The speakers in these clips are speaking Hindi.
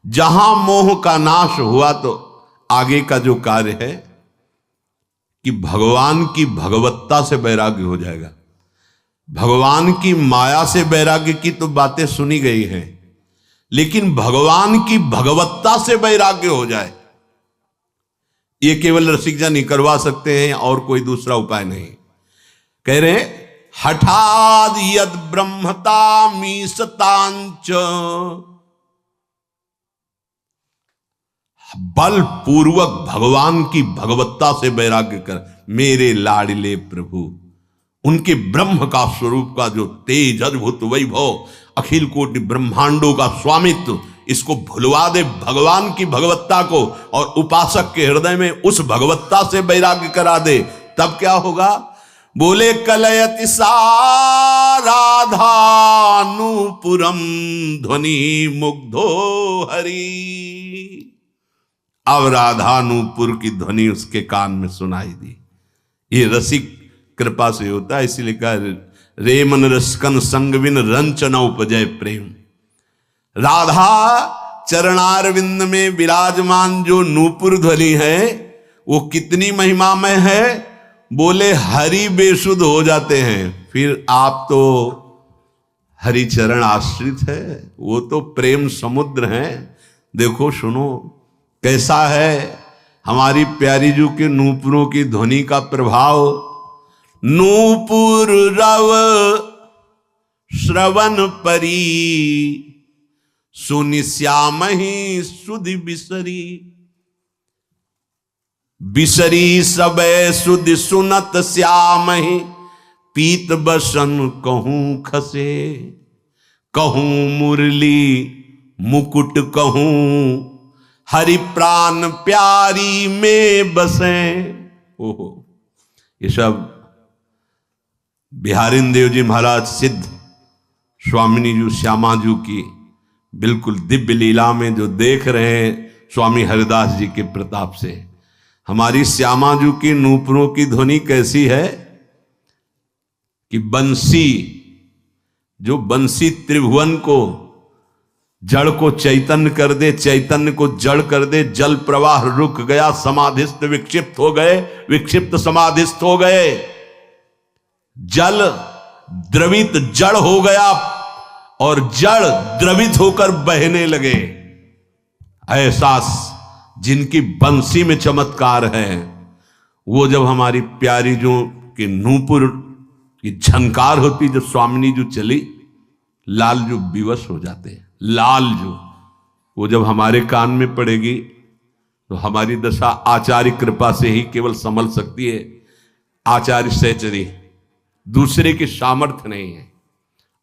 जहां मोह का नाश हुआ तो आगे का जो कार्य है कि भगवान की भगवत्ता से वैराग्य हो जाएगा। भगवान की माया से वैराग्य की तो बातें सुनी गई हैं, लेकिन भगवान की भगवत्ता से वैराग्य हो जाए, ये केवल रसिक जन ही करवा सकते हैं और कोई दूसरा उपाय नहीं। कह रहे हठाद यद ब्रह्मता मीसतांच, बल पूर्वक भगवान की भगवत्ता से वैराग्य कर। मेरे लाडले प्रभु, उनके ब्रह्म का स्वरूप का जो तेज, अद्भुत वैभव, अखिल कोटि ब्रह्मांडों का स्वामित्व, इसको भुलवा दे भगवान की भगवत्ता को, और उपासक के हृदय में उस भगवत्ता से वैराग्य करा दे। तब क्या होगा? बोले कलयति सा राधानुपुरम ध्वनि मुग्धो हरि। अब राधानुपुर की ध्वनि उसके कान में सुनाई दी। ये रसिक कृपा से होता है, इसीलिए कहा रे मन रसकन संग बिन रंच न उपजय प्रेम। राधा चरणारविंद में विराजमान जो नूपुर ध्वनि है वो कितनी महिमामय है। बोले हरि बेसुध हो जाते हैं। फिर आप तो हरि चरण आश्रित है, वो तो प्रेम समुद्र है। देखो सुनो कैसा है हमारी प्यारी जू के नूपुरों की ध्वनि का प्रभाव। नूपुर रव श्रवण परी, सुनि श्यामहि सुधि बिसरी। बिसरी सबे सुधि सुनत श्यामहि, पीत बसन कहूं खसे। कहूं मुरली मुकुट कहूं, हरि प्राण प्यारी में बसे। ओहो, ये सब बिहारिन देव जी महाराज सिद्ध स्वामिनी जी श्यामा जी की बिल्कुल दिव्य लीला में जो देख रहे हैं स्वामी हरिदास जी के प्रताप से। हमारी श्यामा जी की नूपुरों की ध्वनि कैसी है कि बंसी, जो बंसी त्रिभुवन को जड़ को चैतन्य कर दे, चैतन्य को जड़ कर दे। जल प्रवाह रुक गया, समाधिस्थ विक्षिप्त हो गए, विक्षिप्त समाधिस्थ हो गए। जल द्रवित जड़ हो गया और जड़ द्रवित होकर बहने लगे। ऐसा जिनकी बंसी में चमत्कार है, वो जब हमारी प्यारी जो कि नूपुर की झनकार होती, जब स्वामिनी जो चली, लाल जो विवश हो जाते हैं। लाल जो वो जब हमारे कान में पड़ेगी तो हमारी दशा आचार्य कृपा से ही केवल संभल सकती है। आचार्य सहचरी, दूसरे की सामर्थ्य नहीं है।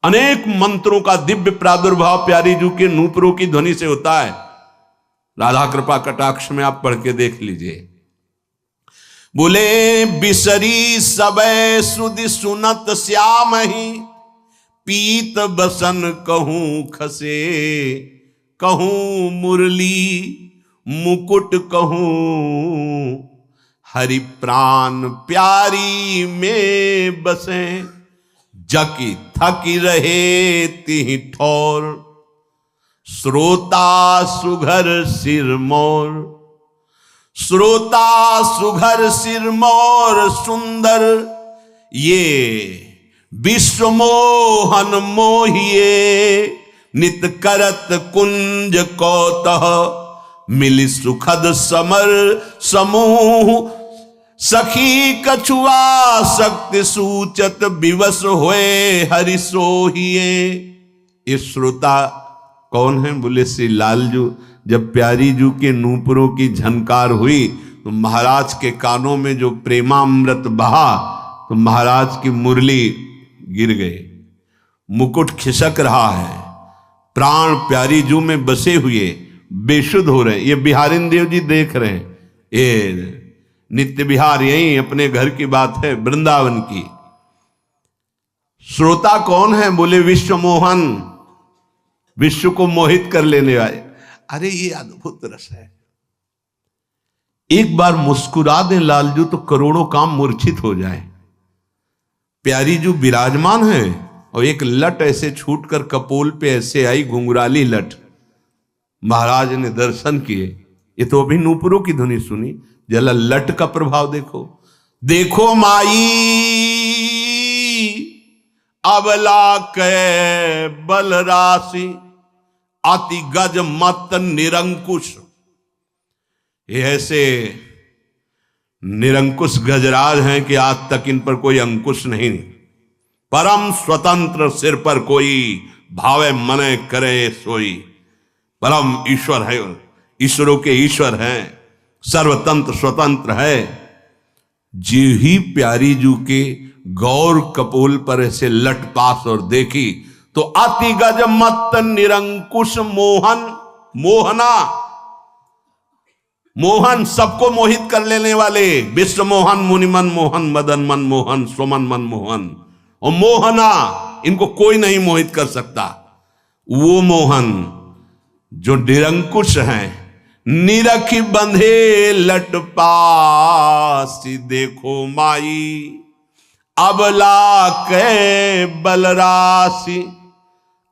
अनेक मंत्रों का दिव्य प्रादुर्भाव प्यारी जू के नूपुरों की ध्वनि से होता है। राधा कृपा कटाक्ष में आप पढ़ के देख लीजिए। बोले बिसरी सबे सुधि सुनत श्यामहि, पीत बसन कहूं खसे। कहूं मुरली मुकुट कहूं, हरि प्राण प्यारी में बसे। जकी थकी रहे तिहि ठौर, श्रोता सुघर सिर मोर। श्रोता सुघर सिर मोर सुंदर, ये विश्व मोहन मोहिए। नित करत कुंज कौतः, मिली सुखद समर समूह। सखी कछुआ शक्ति सूचत, विवश होए हरि सोहिए। ये श्रोता कौन है? बोले श्री लालजू। जब प्यारी जू के नूपुरों की झनकार हुई तो महाराज के कानों में जो प्रेमामृत बहा तो महाराज की मुरली गिर गए, मुकुट खिसक रहा है, प्राण प्यारी जू में बसे हुए बेशुद्ध हो रहे हैं। ये बिहारिन देव जी देख रहे हैं। ये नित्य विहार यही अपने घर की बात है, वृंदावन की। श्रोता कौन है? बोले विश्व मोहन, विश्व को मोहित कर लेने वाले। अरे ये अद्भुत रस है। एक बार मुस्कुरा दे लालजू तो करोड़ों काम मूर्छित हो जाए। प्यारी जू विराजमान है और एक लट ऐसे छूटकर कपोल पे ऐसे आई, घुंघराली लट, महाराज ने दर्शन किए। ये तो अभी नूपुरों की ध्वनि सुनी, जला लट का प्रभाव देखो। देखो माई अबला के बल राशि, अति गज मत निरंकुश। ये ऐसे निरंकुश गजराज हैं कि आज तक इन पर कोई अंकुश नहीं। परम स्वतंत्र, सिर पर कोई भावे मने करे सोई। परम ईश्वर है, ईश्वरों के ईश्वर हैं, सर्वतंत्र स्वतंत्र है। जी ही प्यारी जू के गौर कपोल पर ऐसे लट पास और देखी तो अति गज मत निरंकुश मोहन। मोहना, मोहन सबको मोहित कर लेने वाले, विश्व मोहन, मुनिमन मोहन, मदन मन मोहन, सुमन मन मोहन। और मोहना, इनको कोई नहीं मोहित कर सकता। वो मोहन जो निरंकुश हैं, निरखी बंधे लट पास। देखो माई अबला के बलराशि,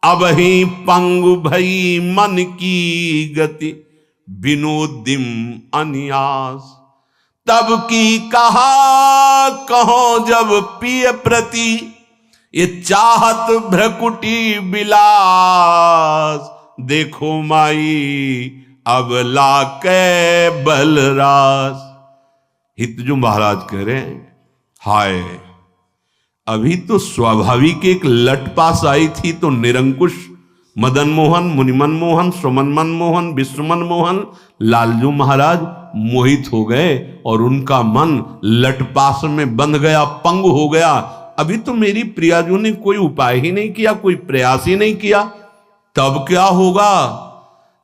अब ही पंगु भई मन की गति, विनोदिम अन्यास। तब की कहा कहो जब पिय प्रति, ये चाहत भ्रकुटी विलास। देखो माई अबला के बलरास। हितजू महाराज कह रहे हैं, हाय अभी तो स्वाभाविक एक लट पास आई थी तो निरंकुश मदन मोहन, मुनिमन मोहन, सुमन मन मोहन, विश्वमन मोहन लालजू महाराज मोहित हो गए और उनका मन लटपास में बंध गया, पंग हो गया। अभी तो मेरी प्रियाजू ने कोई उपाय ही नहीं किया, कोई प्रयास ही नहीं किया। तब क्या होगा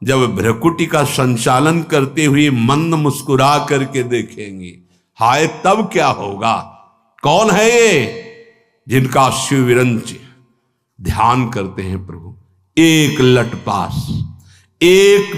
जब भ्रकुटी का संचालन करते हुए मंद मुस्कुरा करके देखेंगी, हाय तब क्या होगा। कौन है ये जिनका शिव विरंच ध्यान करते हैं प्रभु। एक लटपास, एक